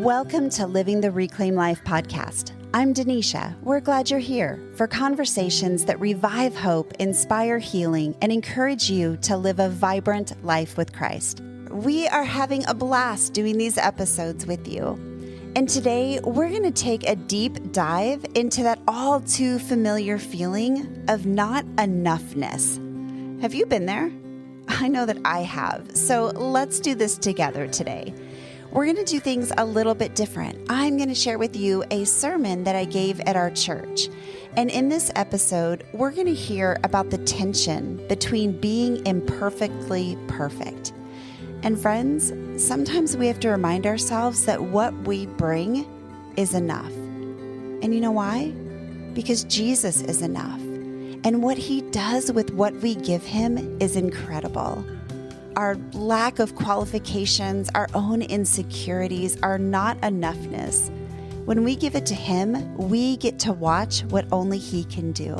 Welcome to Living the Reclaim Life podcast. I'm Denisha. We're glad you're here for conversations that revive hope, inspire healing, and encourage you to live a vibrant life with Christ. We are having a blast doing these episodes with you. And today we're going to take a deep dive into that all too familiar feeling of not enoughness. Have you been there? I know that I have. So let's do this together today. We're going to do things a little bit different. I'm going to share with you a sermon that I gave at our church. And in this episode, we're going to hear about the tension between being imperfectly perfect. And friends, sometimes we have to remind ourselves that what we bring is enough. And you know why? Because Jesus is enough. And what he does with what we give him is incredible. Our lack of qualifications, our own insecurities, our not enoughness. When we give it to him, we get to watch what only he can do.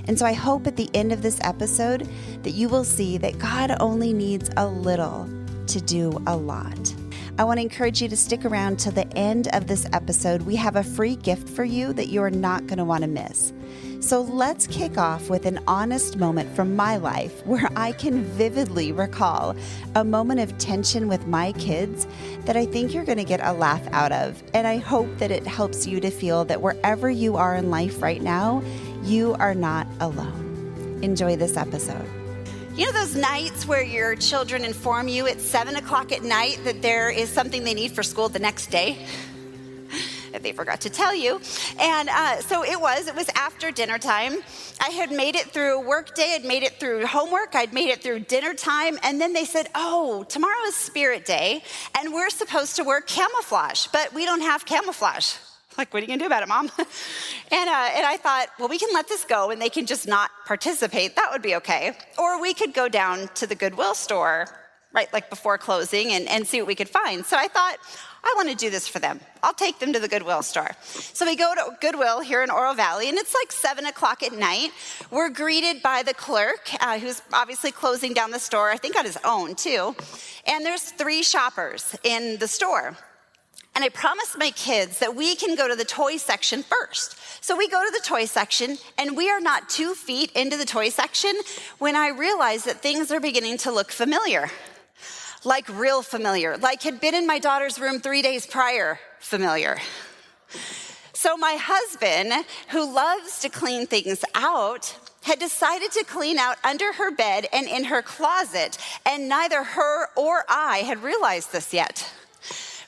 And so I hope at the end of this episode that you will see that God only needs a little to do a lot. I want to encourage you to stick around till the end of this episode. We have a free gift for you that you are not going to want to miss. So let's kick off with an honest moment from my life where I can vividly recall a moment of tension with my kids that I think you're going to get a laugh out of. And I hope that it helps you to feel that wherever you are in life right now, you are not alone. Enjoy this episode. You know those nights where your children inform you at 7 o'clock at night that there is something they need for school the next day? That they forgot to tell you. And so it was after dinner time. I had made it through work day, I'd made it through homework, I'd made it through dinner time, and then they said, oh, tomorrow is Spirit Day, and we're supposed to wear camouflage, but we don't have camouflage. Like, what are you gonna do about it, Mom? And I thought, well, we can let this go and they can just not participate. That would be okay. Or we could go down to the Goodwill store, right, like before closing and see what we could find. So I thought, I want to do this for them. I'll take them to the Goodwill store. So we go to Goodwill here in Oro Valley, and it's like 7 o'clock at night. We're greeted by the clerk, who's obviously closing down the store, I think on his own too. And there's 3 shoppers in the store. And I promised my kids that we can go to the toy section first. So we go to the toy section, and we are not 2 feet into the toy section when I realize that things are beginning to look familiar. Like real familiar, like had been in my daughter's room 3 days prior, familiar. So my husband, who loves to clean things out, had decided to clean out under her bed and in her closet, and neither her or I had realized this yet.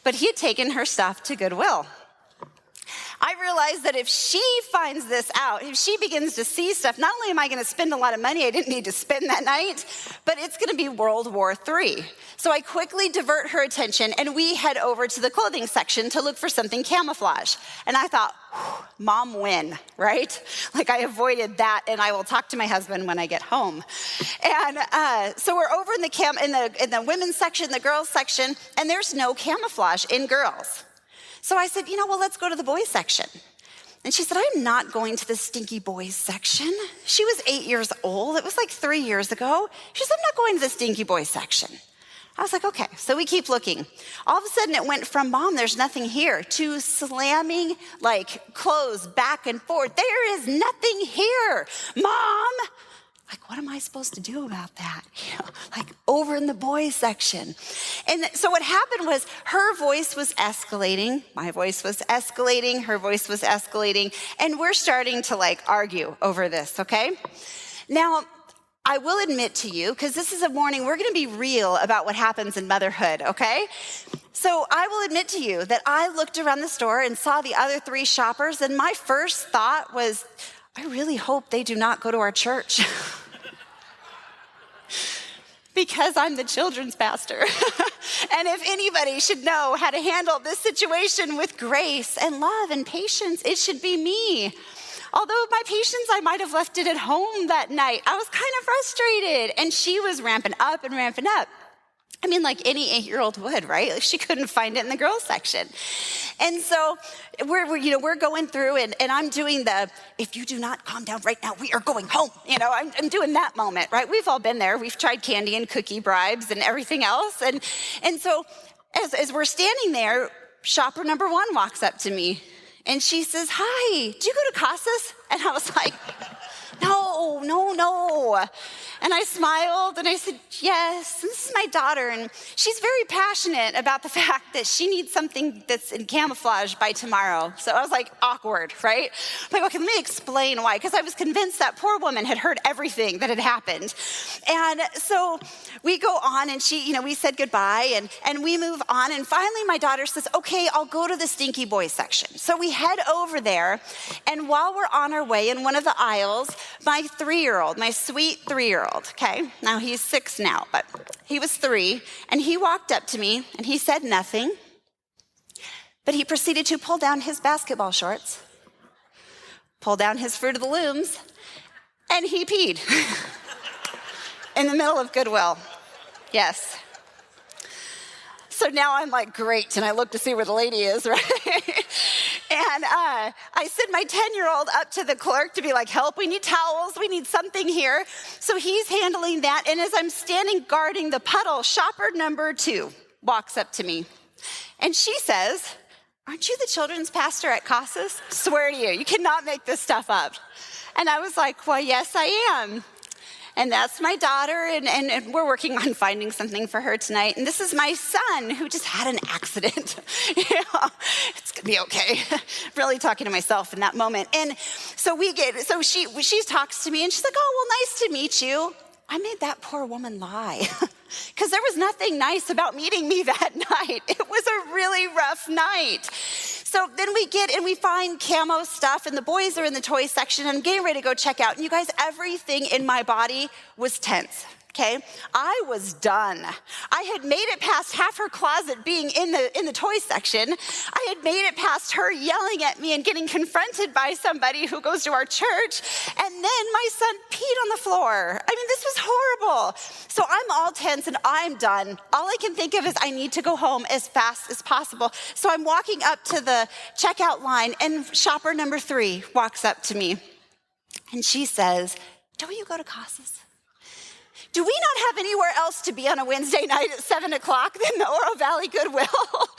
But he had taken her stuff to Goodwill. I realized that if she finds this out, if she begins to see stuff, not only am I going to spend a lot of money I didn't need to spend that night, but it's going to be World War III. So I quickly divert her attention, and we head over to the clothing section to look for something camouflage. And I thought, Mom win, right? Like I avoided that, and I will talk to my husband when I get home. And so we're over in the women's section, the girls section, and there's no camouflage in girls. So I said, well, let's go to the boys section. And she said, I'm not going to the stinky boys section. She was 8 years old. It was like 3 years ago. She said, I'm not going to the stinky boys section. I was like, okay. So we keep looking. All of a sudden it went from, Mom, there's nothing here, to slamming like clothes back and forth. There is nothing here. Mom, like, what am I supposed to do about that? Like over in the boys section. And so what happened was her voice was escalating. My voice was escalating. Her voice was escalating. And we're starting to like argue over this, okay? Now, I will admit to you, because this is a morning, we're going to be real about what happens in motherhood, okay? So I will admit to you that I looked around the store and saw the other 3 shoppers, and my first thought was, I really hope they do not go to our church. Because I'm the children's pastor. And if anybody should know how to handle this situation with grace and love and patience, it should be me. Although my patience, I might have left it at home that night. I was kind of frustrated, and she was ramping up and ramping up. I mean, like any 8-year-old would, right? Like she couldn't find it in the girls section. And so we're going through and I'm doing the, if you do not calm down right now, we are going home. I'm doing that moment, right? We've all been there. We've tried candy and cookie bribes and everything else. And so as we're standing there, shopper number 1 walks up to me and she says, "Hi, do you go to Casas?" And I was like, no. And I smiled and I said, "Yes, and this is my daughter, and she's very passionate about the fact that she needs something that's in camouflage by tomorrow." So I was like, awkward, right? I'm like, okay, let me explain why, because I was convinced that poor woman had heard everything that had happened. And so we go on and we said goodbye and we move on. And finally my daughter says, "Okay, I'll go to the stinky boy section." So we head over there, and while we're on our way in one of the aisles, my sweet 3-year-old, okay? Now he's 6 now, but he was 3, and he walked up to me and he said nothing, but he proceeded to pull down his basketball shorts, pull down his Fruit of the Looms, and he peed in the middle of Goodwill. Yes. So now I'm like, great, and I look to see where the lady is, right? And I send my 10-year-old up to the clerk to be like, "Help, we need towels, we need something here." So he's handling that, and as I'm standing guarding the puddle, shopper number 2 walks up to me. And she says, "Aren't you the children's pastor at Casas?" Swear to you, you cannot make this stuff up. And I was like, "Well, yes, I am. And that's my daughter, and we're working on finding something for her tonight. And this is my son who just had an accident. It's gonna be okay." Really talking to myself in that moment. And so she talks to me and she's like, "Oh, well, nice to meet you." I made that poor woman lie because there was nothing nice about meeting me that night. It was a really rough night. So then we find camo stuff, and the boys are in the toy section, and I'm getting ready to go check out. And you guys, everything in my body was tense. Okay, I was done. I had made it past half her closet being in the toy section. I had made it past her yelling at me and getting confronted by somebody who goes to our church. And then my son peed on the floor. I mean, this was horrible. So I'm all tense and I'm done. All I can think of is I need to go home as fast as possible. So I'm walking up to the checkout line, and shopper number 3 walks up to me. And she says, "Don't you go to Casas? Do we not have anywhere else to be on a Wednesday night at 7 o'clock than the Oro Valley Goodwill?"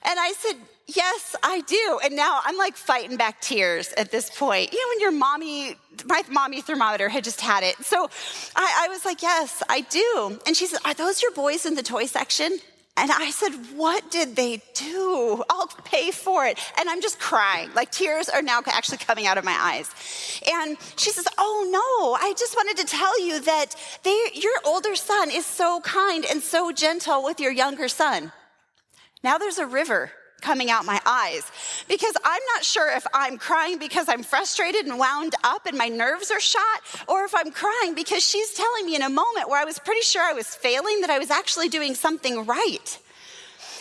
And I said, "Yes, I do." And now I'm like fighting back tears at this point. You know, when my mommy thermometer had just had it. So I was like, "Yes, I do." And she said, "Are those your boys in the toy section?" And I said, "What did they do? I'll pay for it." And I'm just crying. Like, tears are now actually coming out of my eyes. And she says, "Oh no, I just wanted to tell you that your older son is so kind and so gentle with your younger son." Now there's a river coming out my eyes, because I'm not sure if I'm crying because I'm frustrated and wound up and my nerves are shot, or if I'm crying because she's telling me in a moment where I was pretty sure I was failing that I was actually doing something right.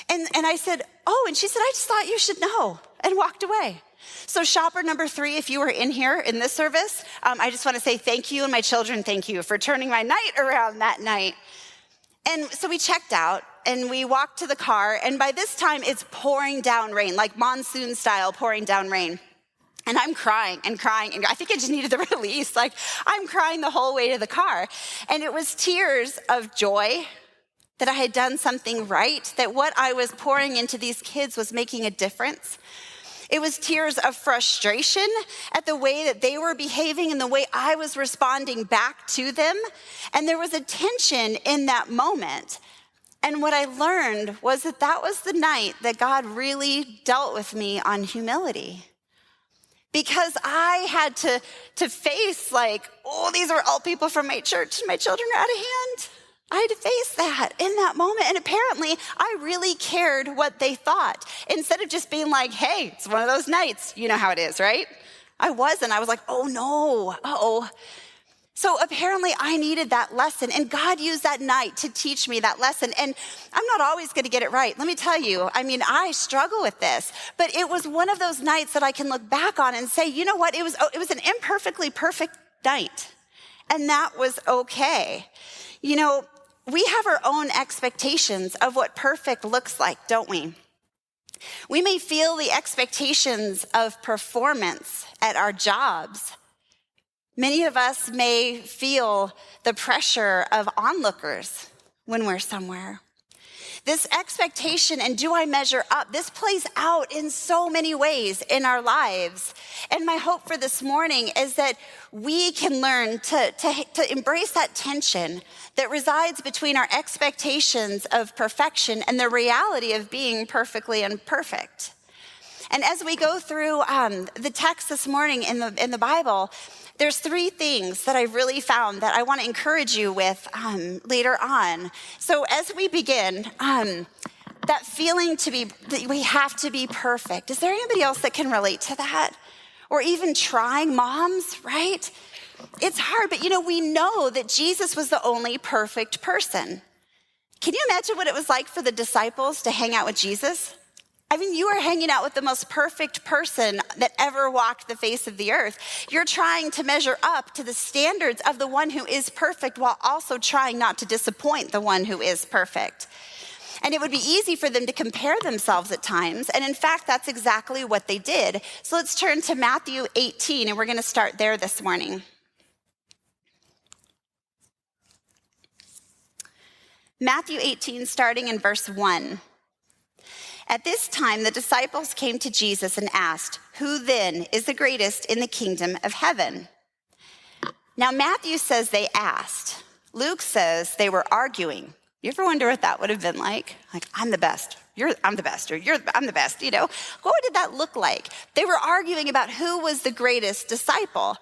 And I said, "Oh," and she said, "I just thought you should know," and walked away. So shopper number 3, if you were in here in this service, I just want to say thank you, and my children, thank you for turning my night around that night. And so we checked out and we walked to the car, and by this time it's pouring down rain, like monsoon style pouring down rain. And I'm crying and crying, and I think I just needed the release. Like, I'm crying the whole way to the car. And it was tears of joy that I had done something right, that what I was pouring into these kids was making a difference. It was tears of frustration at the way that they were behaving and the way I was responding back to them. And there was a tension in that moment. And what I learned was that was the night that God really dealt with me on humility. Because I had to face like, oh, these are all people from my church and my children are out of hand. I had to face that in that moment. And apparently, I really cared what they thought. Instead of just being like, hey, it's one of those nights. You know how it is, right? I wasn't. I was like, oh no, uh-oh. So apparently, I needed that lesson. And God used that night to teach me that lesson. And I'm not always going to get it right. Let me tell you, I mean, I struggle with this. But it was one of those nights that I can look back on and say, you know what? It was an imperfectly perfect night. And that was okay. You know, we have our own expectations of what perfect looks like, don't we? We may feel the expectations of performance at our jobs. Many of us may feel the pressure of onlookers when we're somewhere. This expectation and do I measure up, this plays out in so many ways in our lives. And my hope for this morning is that we can learn to embrace that tension that resides between our expectations of perfection and the reality of being perfectly imperfect. And as we go through the text this morning in the Bible, there's three things that I've really found that I want to encourage you with later on. So as we begin, that feeling that we have to be perfect. Is there anybody else that can relate to that? Or even trying, moms, right? It's hard, but we know that Jesus was the only perfect person. Can you imagine what it was like for the disciples to hang out with Jesus? I mean, you are hanging out with the most perfect person that ever walked the face of the earth. You're trying to measure up to the standards of the one who is perfect while also trying not to disappoint the one who is perfect. And it would be easy for them to compare themselves at times. And in fact, that's exactly what they did. So let's turn to Matthew 18, and we're going to start there this morning. Matthew 18, starting in verse 1. At this time, the disciples came to Jesus and asked, "Who then is the greatest in the kingdom of heaven?" Now, Matthew says they asked. Luke says they were arguing. You ever wonder what that would have been like? Like, I'm the best. I'm the best. Or I'm the best, What did that look like? They were arguing about who was the greatest disciple.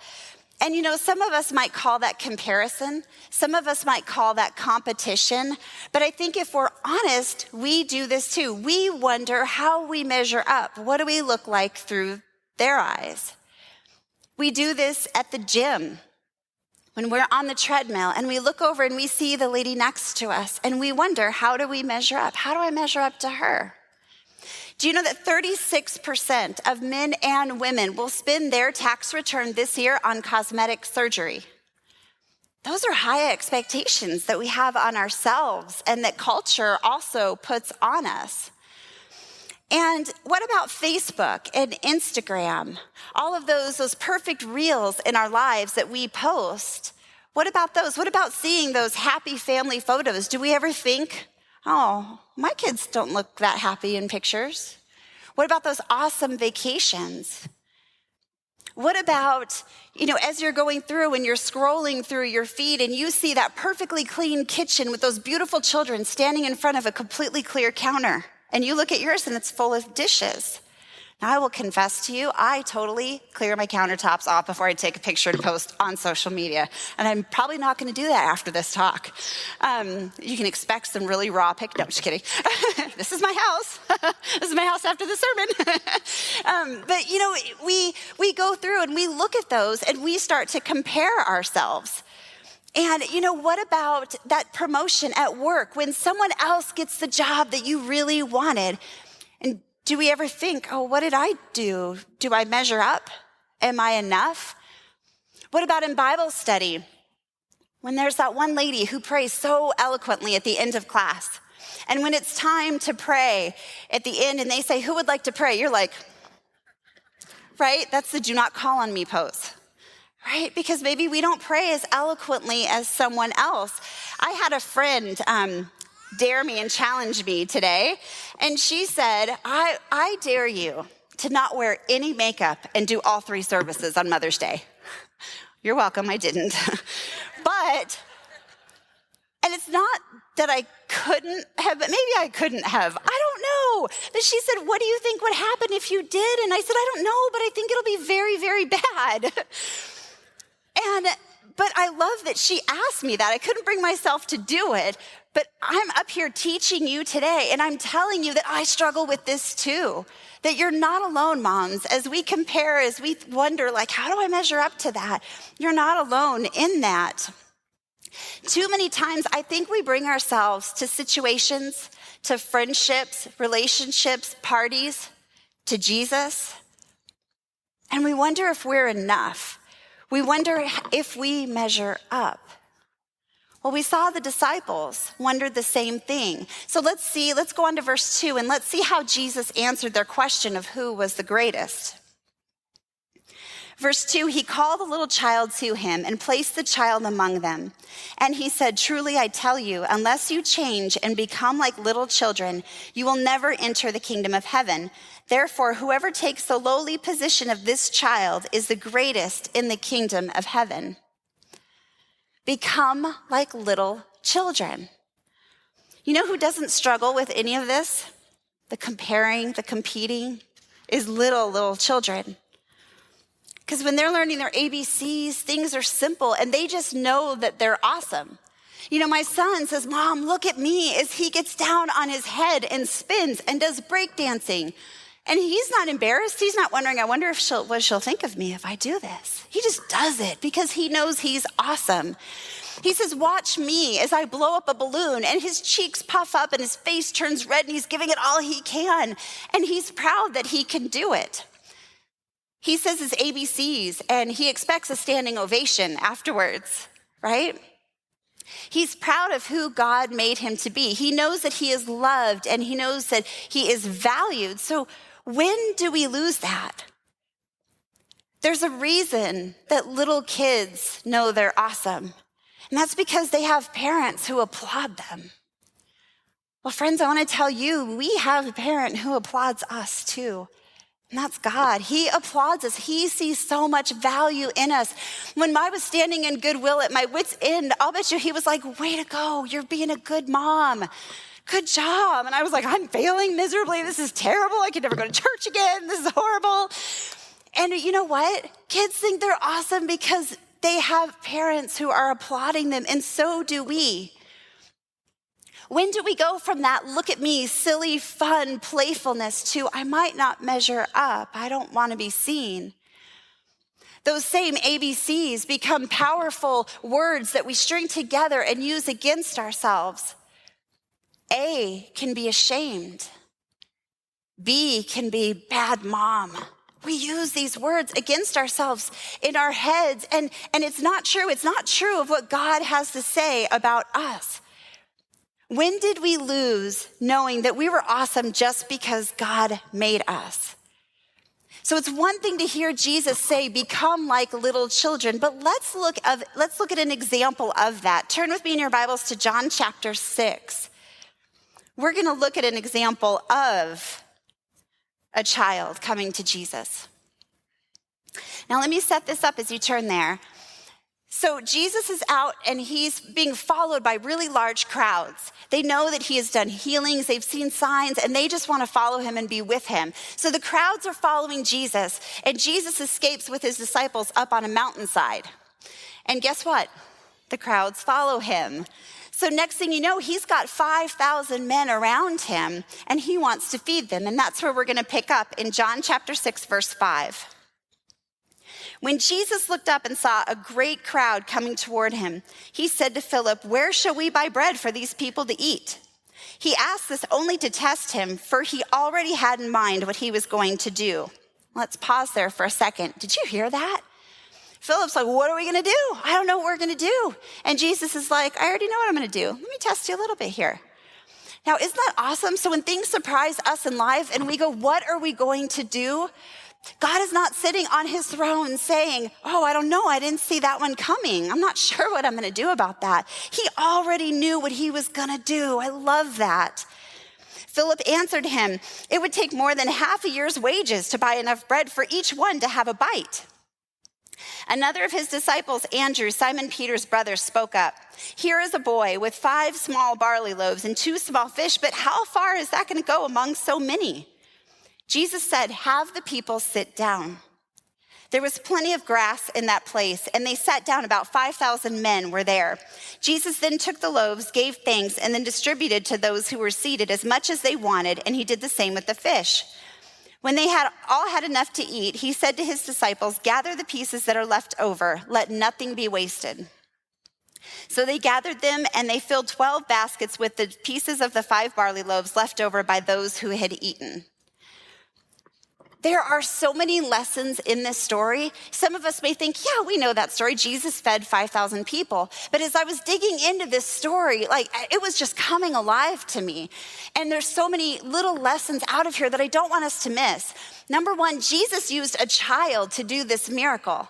And some of us might call that comparison. Some of us might call that competition. But I think if we're honest, we do this too. We wonder how we measure up. What do we look like through their eyes? We do this at the gym when we're on the treadmill and we look over and we see the lady next to us and we wonder, how do we measure up? How do I measure up to her? Do you know that 36% of men and women will spend their tax return this year on cosmetic surgery? Those are high expectations that we have on ourselves and that culture also puts on us. And what about Facebook and Instagram? All of those perfect reels in our lives that we post. What about those? What about seeing those happy family photos? Do we ever think, oh, my kids don't look that happy in pictures? What about those awesome vacations? What about, as you're going through and you're scrolling through your feed and you see that perfectly clean kitchen with those beautiful children standing in front of a completely clear counter, and you look at yours and it's full of dishes. Now, I will confess to you, I totally clear my countertops off before I take a picture to post on social media. And I'm probably not going to do that after this talk. You can expect some really raw No, I'm just kidding. This is my house. This is my house after the sermon. But, we go through and we look at those and we start to compare ourselves. And, what about that promotion at work when someone else gets the job that you really wanted? And do we ever think, oh, what did I do? Do I measure up? Am I enough? What about in Bible study? When there's that one lady who prays so eloquently at the end of class. And when it's time to pray at the end and they say, who would like to pray? You're like, right? That's the do not call on me pose, right? Because maybe we don't pray as eloquently as someone else. I had a friend, dare me and challenge me today. And she said, I dare you to not wear any makeup and do all 3 services on Mother's Day. You're welcome, I didn't. And it's not that I couldn't have, but maybe I couldn't have. I don't know. But she said, what do you think would happen if you did? And I said, I don't know, but I think it'll be very, very bad. But I love that she asked me that. I couldn't bring myself to do it, but I'm up here teaching you today, and I'm telling you that I struggle with this too, that you're not alone, moms. As we compare, as we wonder, how do I measure up to that? You're not alone in that. Too many times, I think we bring ourselves to situations, to friendships, relationships, parties, to Jesus, and we wonder if we're enough. We wonder if we measure up. Well, we saw the disciples wondered the same thing. So let's go on to verse 2 and let's see how Jesus answered their question of who was the greatest. Verse 2, he called a little child to him and placed the child among them. And he said, truly I tell you, unless you change and become like little children, you will never enter the kingdom of heaven. Therefore, whoever takes the lowly position of this child is the greatest in the kingdom of heaven. Become like little children. You know who doesn't struggle with any of this? The comparing, the competing, is little children. Because when they're learning their ABCs, things are simple and they just know that they're awesome. You know, my son says, Mom, look at me as he gets down on his head and spins and does breakdancing. And he's not embarrassed. He's not wondering, I wonder what she'll think of me if I do this. He just does it because he knows he's awesome. He says, watch me as I blow up a balloon, and his cheeks puff up and his face turns red and he's giving it all he can. And he's proud that he can do it. He says his ABCs and he expects a standing ovation afterwards, right? He's proud of who God made him to be. He knows that he is loved and he knows that he is valued. So when do we lose that? There's a reason that little kids know they're awesome. And that's because they have parents who applaud them. Well, friends, I want to tell you, we have a parent who applauds us too. And that's God. He applauds us. He sees so much value in us. When I was standing in Goodwill at my wit's end, I'll bet you he was like, way to go. You're being a good mom. Good job. And I was like, I'm failing miserably. This is terrible. I can never go to church again. This is horrible. And you know what? Kids think they're awesome because they have parents who are applauding them, and so do we. When do we go from that, look at me, silly, fun playfulness to, I might not measure up, I don't want to be seen? Those same ABCs become powerful words that we string together and use against ourselves. A can be ashamed. B can be bad mom. We use these words against ourselves in our heads, and it's not true. It's not true of what God has to say about us. When did we lose knowing that we were awesome just because God made us? So it's one thing to hear Jesus say, become like little children, but let's look at an example of that. Turn with me in your Bibles to John chapter 6. We're going to look at an example of a child coming to Jesus. Now let me set this up as you turn there. So Jesus is out and he's being followed by really large crowds. They know that he has done healings, they've seen signs, and they just want to follow him and be with him. So the crowds are following Jesus, and Jesus escapes with his disciples up on a mountainside. And guess what? The crowds follow him. So next thing you know, he's got 5,000 men around him, and he wants to feed them. And that's where we're going to pick up in John chapter 6, verse 5. When Jesus looked up and saw a great crowd coming toward him, he said to Philip, where shall we buy bread for these people to eat? He asked this only to test him, for he already had in mind what he was going to do. Let's pause there for a second. Did you hear that? Philip's like, what are we going to do? I don't know what we're going to do. And Jesus is like, I already know what I'm going to do. Let me test you a little bit here. Now, isn't that awesome? So when things surprise us in life and we go, what are we going to do? God is not sitting on his throne saying, oh, I don't know. I didn't see that one coming. I'm not sure what I'm going to do about that. He already knew what he was going to do. I love that. Philip answered him, it would take more than half a year's wages to buy enough bread for each one to have a bite. Another of his disciples, Andrew, Simon Peter's brother, spoke up. Here is a boy with 5 small barley loaves and 2 small fish, but how far is that going to go among so many? Jesus said, have the people sit down. There was plenty of grass in that place, and they sat down. About 5,000 men were there. Jesus then took the loaves, gave thanks, and then distributed to those who were seated as much as they wanted, and he did the same with the fish. When they had all had enough to eat, he said to his disciples, gather the pieces that are left over. Let nothing be wasted. So they gathered them, and they filled 12 baskets with the pieces of the 5 barley loaves left over by those who had eaten. There are so many lessons in this story. Some of us may think, yeah, we know that story. Jesus fed 5,000 people. But as I was digging into this story, like it was just coming alive to me. And there's so many little lessons out of here that I don't want us to miss. Number one, Jesus used a child to do this miracle.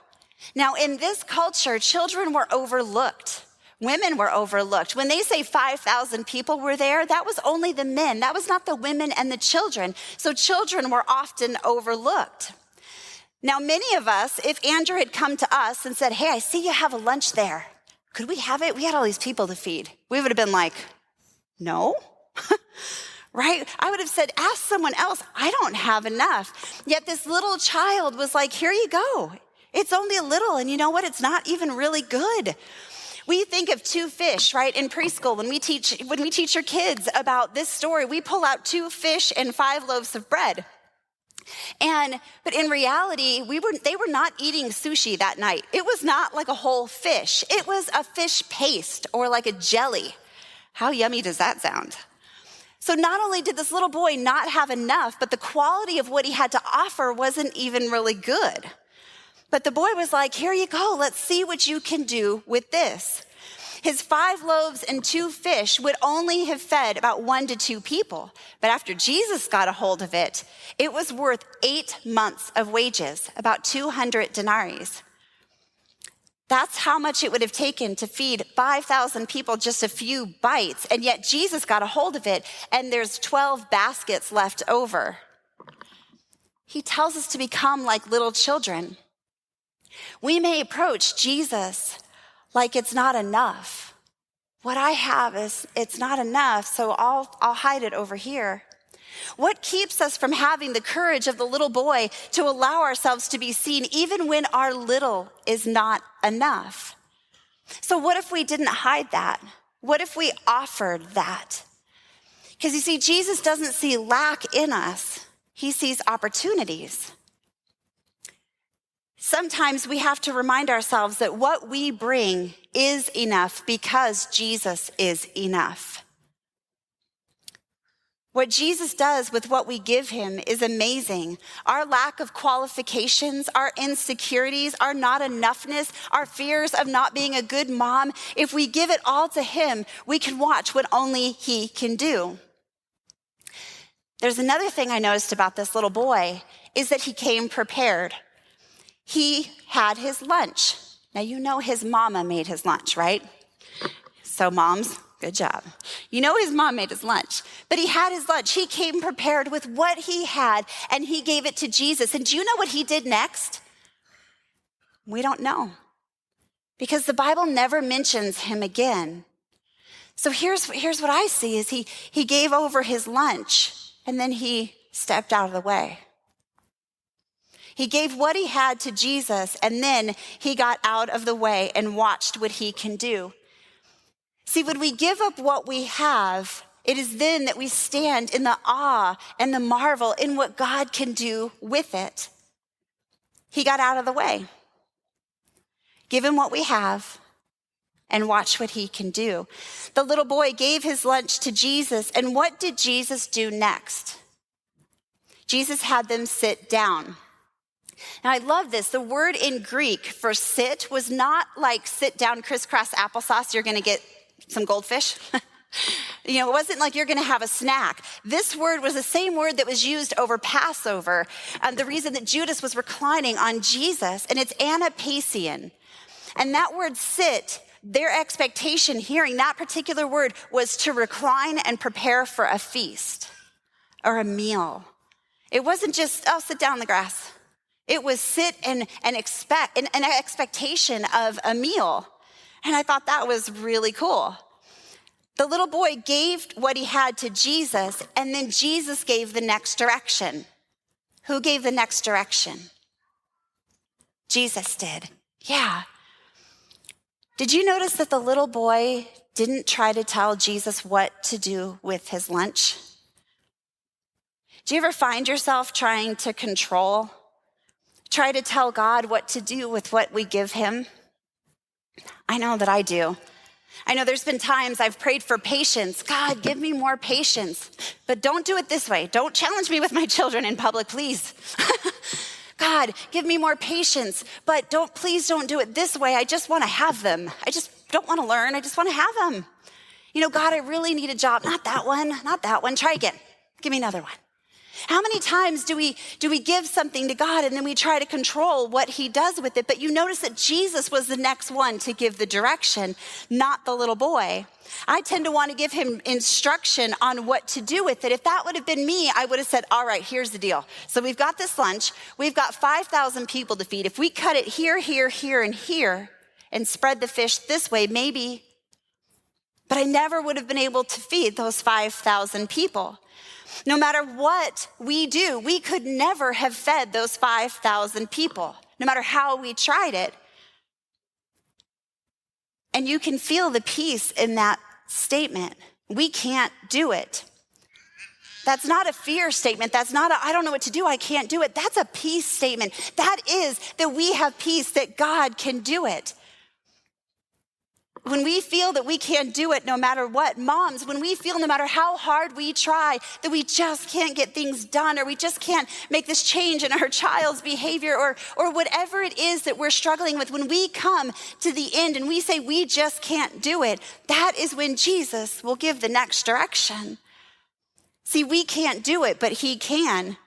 Now, in this culture, children were overlooked. Women were overlooked. When they say 5,000 people were there, that was only the men. That was not the women and the children. So children were often overlooked. Now, many of us, if Andrew had come to us and said, hey, I see you have a lunch there. Could we have it? We had all these people to feed. We would have been like, no, right? I would have said, ask someone else. I don't have enough. Yet this little child was like, here you go. It's only a little. And you know what? It's not even really good. We think of 2 fish, right? In preschool, when we teach our kids about this story, we pull out 2 fish and 5 loaves of bread. But in reality, they were not eating sushi that night. It was not like a whole fish. It was a fish paste or like a jelly. How yummy does that sound? So not only did this little boy not have enough, but the quality of what he had to offer wasn't even really good. But the boy was like, here you go. Let's see what you can do with this. His 5 loaves and 2 fish would only have fed about 1 to 2 people. But after Jesus got a hold of it, it was worth 8 months of wages, about 200 denarii. That's how much it would have taken to feed 5,000 people just a few bites. And yet Jesus got a hold of it, and there's 12 baskets left over. He tells us to become like little children. We may approach Jesus like it's not enough. What I have it's not enough, so I'll hide it over here. What keeps us from having the courage of the little boy to allow ourselves to be seen even when our little is not enough? So what if we didn't hide that? What if we offered that? Because you see, Jesus doesn't see lack in us. He sees opportunities. Sometimes we have to remind ourselves that what we bring is enough because Jesus is enough. What Jesus does with what we give him is amazing. Our lack of qualifications, our insecurities, our not enoughness, our fears of not being a good mom, if we give it all to him, we can watch what only he can do. There's another thing I noticed about this little boy is that he came prepared. He had his lunch. Now, you know his mama made his lunch, right? So moms, good job. You know his mom made his lunch, but he had his lunch. He came prepared with what he had, and he gave it to Jesus. And do you know what he did next? We don't know, because the Bible never mentions him again. So here's what I see is he gave over his lunch, and then he stepped out of the way. He gave what he had to Jesus, and then he got out of the way and watched what he can do. See, when we give up what we have, it is then that we stand in the awe and the marvel in what God can do with it. He got out of the way. Give him what we have and watch what he can do. The little boy gave his lunch to Jesus, and what did Jesus do next? Jesus had them sit down. Now, I love this. The word in Greek for sit was not like sit down, crisscross applesauce, you're going to get some goldfish. It wasn't like you're going to have a snack. This word was the same word that was used over Passover. The reason that Judas was reclining on Jesus, and it's anapasian. And that word sit, their expectation hearing that particular word was to recline and prepare for a feast or a meal. It wasn't just, sit down in the grass. It was sit and expect an expectation of a meal. And I thought that was really cool. The little boy gave what he had to Jesus, and then Jesus gave the next direction. Who gave the next direction? Jesus did. Yeah. Did you notice that the little boy didn't try to tell Jesus what to do with his lunch? Do you ever find yourself trying to control? Try to tell God what to do with what we give him? I know that I do. I know there's been times I've prayed for patience. God, give me more patience, but don't do it this way. Don't challenge me with my children in public, please. God, give me more patience, but please don't do it this way. I just want to have them. I just don't want to learn. I just want to have them. God, I really need a job. Not that one. Try again. Give me another one. How many times do we give something to God and then we try to control what he does with it? But you notice that Jesus was the next one to give the direction, not the little boy. I tend to want to give him instruction on what to do with it. If that would have been me, I would have said, all right, here's the deal. So we've got this lunch. We've got 5,000 people to feed. If we cut it here, here, here, and here and spread the fish this way, maybe. But I never would have been able to feed those 5,000 people. No matter what we do, we could never have fed those 5,000 people, no matter how we tried it. And you can feel the peace in that statement. We can't do it. That's not a fear statement. That's not I don't know what to do, I can't do it. That's a peace statement. That is that we have peace, that God can do it. When we feel that we can't do it no matter what, moms, when we feel no matter how hard we try, that we just can't get things done, or we just can't make this change in our child's behavior, or whatever it is that we're struggling with, when we come to the end and we say we just can't do it, that is when Jesus will give the next direction. See, we can't do it, but he can.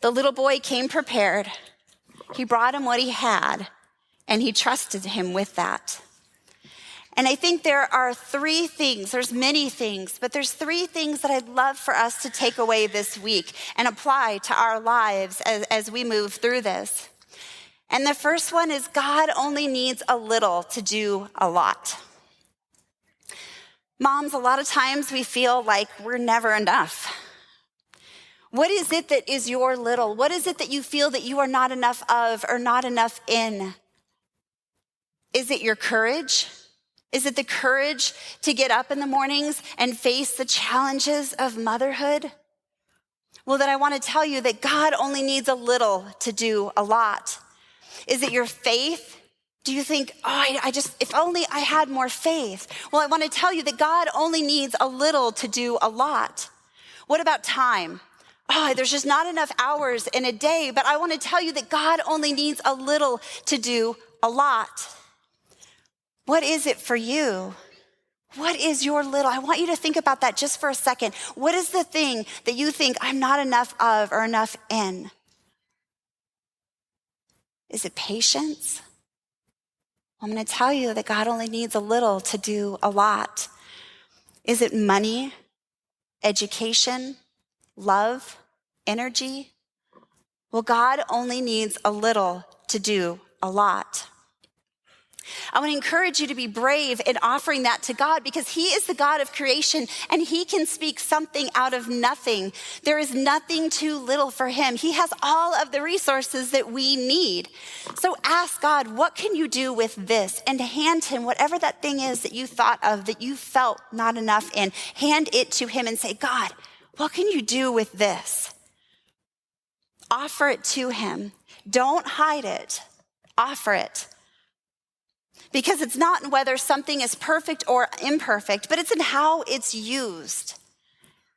The little boy came prepared. He brought him what he had, and he trusted him with that. And I think there are three things, there's many things, but there's three things that I'd love for us to take away this week and apply to our lives as we move through this. And the first one is God only needs a little to do a lot. Moms, a lot of times we feel like we're never enough. What is it that is your little? What is it that you feel that you are not enough of or not enough in? Is it your courage? Is it the courage to get up in the mornings and face the challenges of motherhood? Well, then I want to tell you that God only needs a little to do a lot. Is it your faith? Do you think, if only I had more faith? Well, I want to tell you that God only needs a little to do a lot. What about time? There's just not enough hours in a day, but I want to tell you that God only needs a little to do a lot. What is it for you? What is your little? I want you to think about that just for a second. What is the thing that you think I'm not enough of or enough in? Is it patience? I'm going to tell you that God only needs a little to do a lot. Is it money, education, love, energy? Well, God only needs a little to do a lot. I want to encourage you to be brave in offering that to God, because he is the God of creation and he can speak something out of nothing. There is nothing too little for him. He has all of the resources that we need. So ask God, what can you do with this? And hand him whatever that thing is that you thought of, that you felt not enough in. Hand it to him and say, God, what can you do with this? Offer it to him. Don't hide it. Offer it. Because it's not in whether something is perfect or imperfect, but it's in how it's used.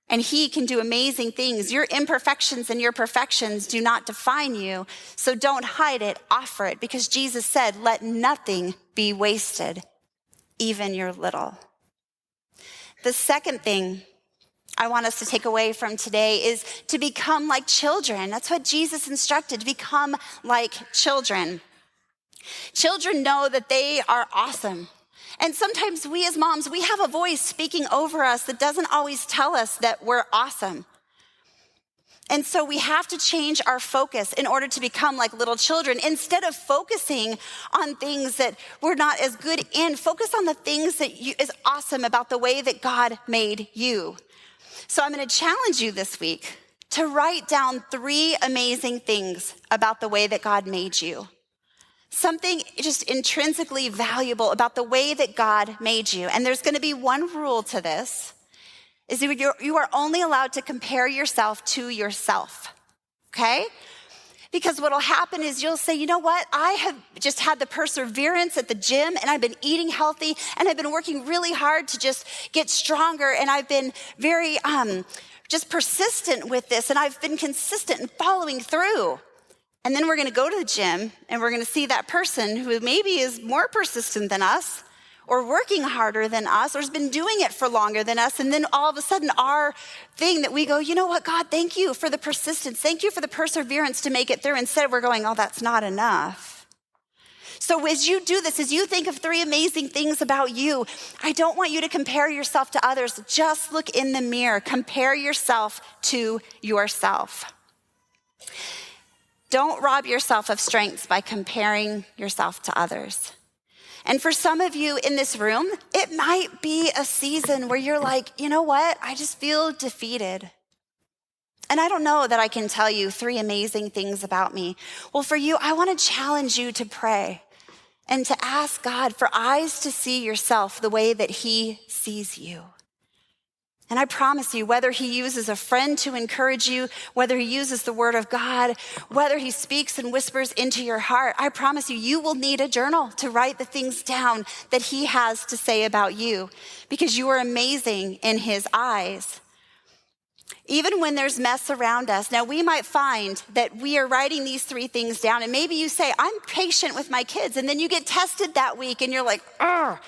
And he can do amazing things. Your imperfections and your perfections do not define you. So don't hide it, offer it. Because Jesus said, let nothing be wasted, even your little. The second thing I want us to take away from today is to become like children. That's what Jesus instructed, to become like children. Children know that they are awesome. And sometimes we as moms, we have a voice speaking over us that doesn't always tell us that we're awesome. And so we have to change our focus in order to become like little children. Instead of focusing on things that we're not as good in, focus on the things that is awesome about the way that God made you. So I'm going to challenge you this week to write down 3 amazing things about the way that God made you. Something just intrinsically valuable about the way that God made you. And there's going to be one rule to this, is that you are only allowed to compare yourself to yourself, okay? Because what'll happen is you'll say, you know what? I have just had the perseverance at the gym, and I've been eating healthy, and I've been working really hard to just get stronger, and I've been very just persistent with this, and I've been consistent in following through. And then we're gonna go to the gym, and we're gonna see that person who maybe is more persistent than us, or working harder than us, or has been doing it for longer than us. And then all of a sudden our thing that we go, you know what, God, thank you for the persistence. Thank you for the perseverance to make it through. Instead we're going, oh, that's not enough. So as you do this, as you think of 3 amazing things about you, I don't want you to compare yourself to others. Just look in the mirror. Compare yourself to yourself. Don't rob yourself of strengths by comparing yourself to others. And for some of you in this room, it might be a season where you're like, you know what? I just feel defeated. And I don't know that I can tell you 3 amazing things about me. Well, for you, I want to challenge you to pray and to ask God for eyes to see yourself the way that he sees you. And I promise you, whether he uses a friend to encourage you, whether he uses the word of God, whether he speaks and whispers into your heart, I promise you, you will need a journal to write the things down that he has to say about you, because you are amazing in his eyes. Even when there's mess around us. Now, we might find that we are writing these 3 things down, and maybe you say, I'm patient with my kids, and then you get tested that week, and you're like, ugh.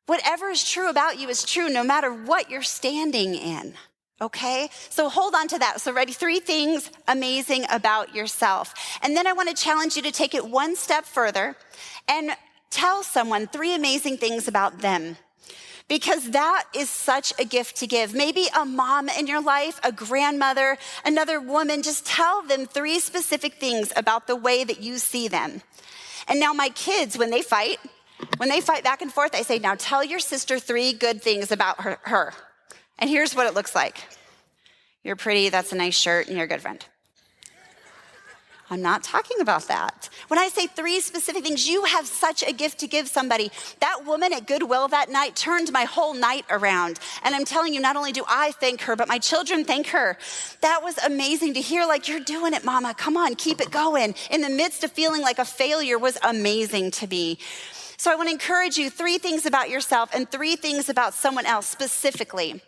Whatever is true about you is true no matter what you're standing in, okay? So hold on to that. So ready, 3 things amazing about yourself. And then I want to challenge you to take it one step further and tell someone 3 amazing things about them. Because that is such a gift to give. Maybe a mom in your life, a grandmother, another woman, just tell them 3 specific things about the way that you see them. And now my kids, when they fight back and forth, I say, now tell your sister 3 good things about her. And here's what it looks like. You're pretty, that's a nice shirt, and you're a good friend. I'm not talking about that. When I say 3 specific things, you have such a gift to give somebody. That woman at Goodwill that night turned my whole night around. And I'm telling you, not only do I thank her, but my children thank her. That was amazing to hear, like, you're doing it, mama. Come on, keep it going. In the midst of feeling like a failure was amazing to me. So I want to encourage you 3 things about yourself and 3 things about someone else specifically.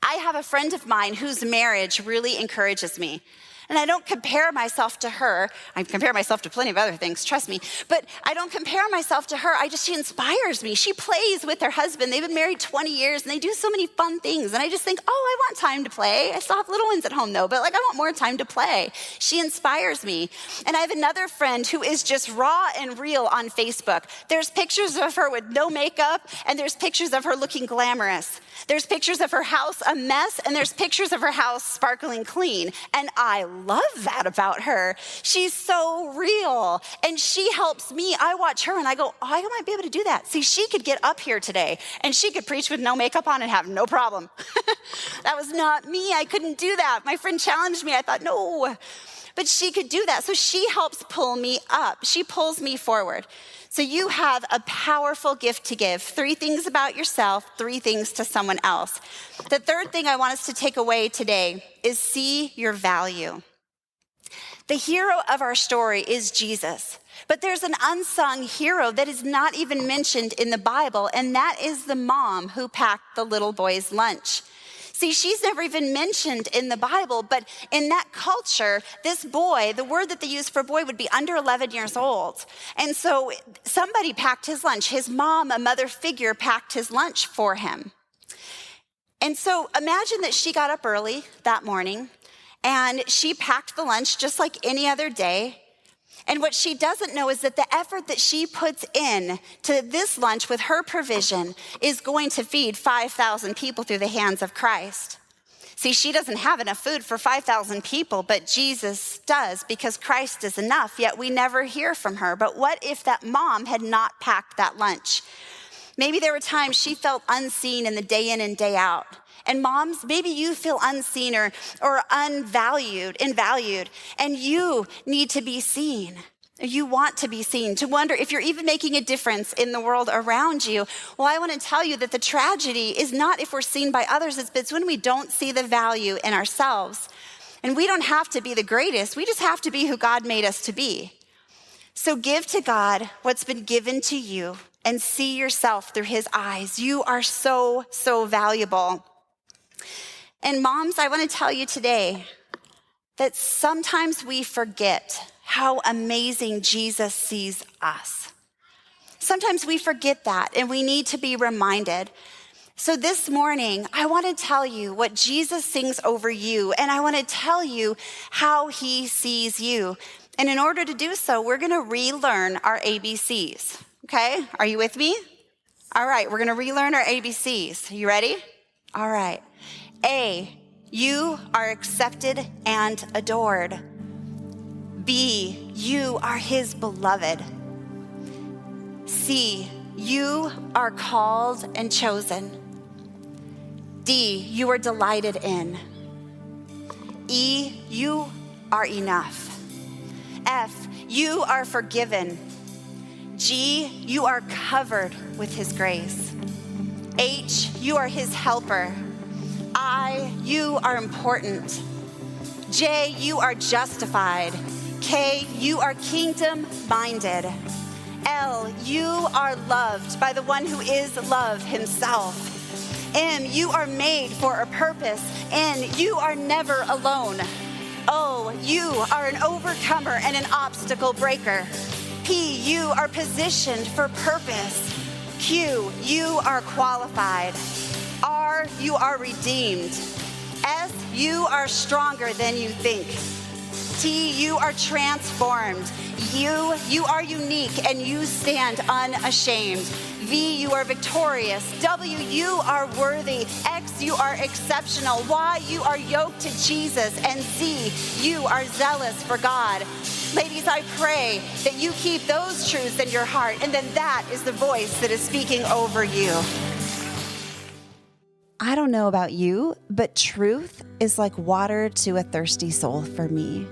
I have a friend of mine whose marriage really encourages me. And I don't compare myself to her. I compare myself to plenty of other things, trust me. But I don't compare myself to her. She inspires me. She plays with her husband. They've been married 20 years and they do so many fun things. And I just think, oh, I want time to play. I still have little ones at home though, but I want more time to play. She inspires me. And I have another friend who is just raw and real on Facebook. There's pictures of her with no makeup, and there's pictures of her looking glamorous. There's pictures of her house a mess, and there's pictures of her house sparkling clean. And I love that about her. She's so real, and she helps me. I watch her and I go, oh, I might be able to do that. See, she could get up here today and she could preach with no makeup on and have no problem. That was not me. I couldn't do that. My friend challenged me. I thought, no, but she could do that. So she helps pull me up. She pulls me forward. So you have a powerful gift to give. 3 things about yourself, 3 things to someone else. The 3rd thing I want us to take away today is see your value. The hero of our story is Jesus, but there's an unsung hero that is not even mentioned in the Bible, and that is the mom who packed the little boy's lunch. See, she's never even mentioned in the Bible, but in that culture, this boy, the word that they use for boy would be under 11 years old. And so somebody packed his lunch. His mom, a mother figure, packed his lunch for him. And so imagine that she got up early that morning, and she packed the lunch just like any other day. And what she doesn't know is that the effort that she puts in to this lunch with her provision is going to feed 5,000 people through the hands of Christ. See, she doesn't have enough food for 5,000 people, but Jesus does, because Christ is enough, yet we never hear from her. But what if that mom had not packed that lunch? Maybe there were times she felt unseen in the day in and day out. And moms, maybe you feel unseen or invalued, and you need to be seen. You want to be seen, to wonder if you're even making a difference in the world around you. Well, I want to tell you that the tragedy is not if we're seen by others, it's when we don't see the value in ourselves. And we don't have to be the greatest. We just have to be who God made us to be. So give to God what's been given to you and see yourself through his eyes. You are so, so valuable. And moms, I want to tell you today that sometimes we forget how amazing Jesus sees us. Sometimes we forget that, and we need to be reminded. So this morning, I want to tell you what Jesus sings over you, and I want to tell you how he sees you. And in order to do so, we're going to relearn our ABCs, okay? Are you with me? All right, we're going to relearn our ABCs. You ready? All right. A, you are accepted and adored. B, you are his beloved. C, you are called and chosen. D, you are delighted in. E, you are enough. F, you are forgiven. G, you are covered with his grace. H, you are his helper. I, you are important. J, you are justified. K, you are kingdom-minded. L, you are loved by the one who is love himself. M, you are made for a purpose. N, you are never alone. O, you are an overcomer and an obstacle breaker. P, you are positioned for purpose. Q, you are qualified. R, you are redeemed. S, you are stronger than you think. T, you are transformed. U, you are unique and you stand unashamed. V, you are victorious. W, you are worthy. X, you are exceptional. Y, you are yoked to Jesus. And Z, you are zealous for God. Ladies, I pray that you keep those truths in your heart, and then that is the voice that is speaking over you. I don't know about you, but truth is like water to a thirsty soul for me.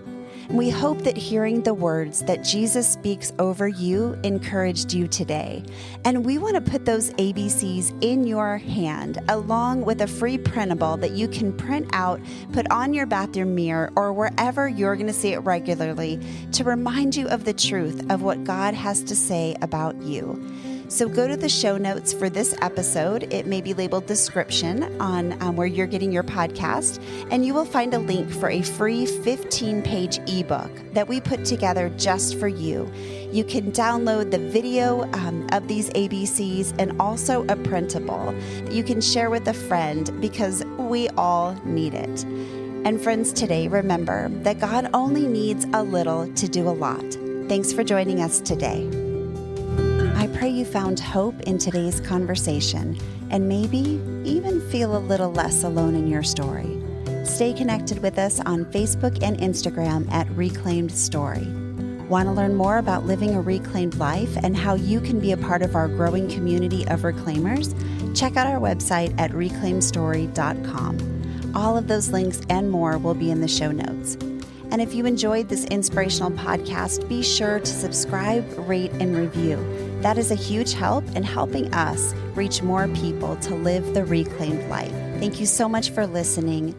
And we hope that hearing the words that Jesus speaks over you encouraged you today. And we want to put those ABCs in your hand, along with a free printable that you can print out, put on your bathroom mirror, or wherever you're going to see it regularly, to remind you of the truth of what God has to say about you. So go to the show notes for this episode. It may be labeled description on where you're getting your podcast, and you will find a link for a free 15-page ebook that we put together just for you. You can download the video of these ABCs and also a printable that you can share with a friend, because we all need it. And friends, today, remember that God only needs a little to do a lot. Thanks for joining us today. I pray you found hope in today's conversation and maybe even feel a little less alone in your story. Stay connected with us on Facebook and Instagram at Reclaimed Story. Want to learn more about living a reclaimed life and how you can be a part of our growing community of reclaimers? Check out our website at reclaimedstory.com. All of those links and more will be in the show notes. And if you enjoyed this inspirational podcast, be sure to subscribe, rate, and review. That is a huge help in helping us reach more people to live the reclaimed life. Thank you so much for listening.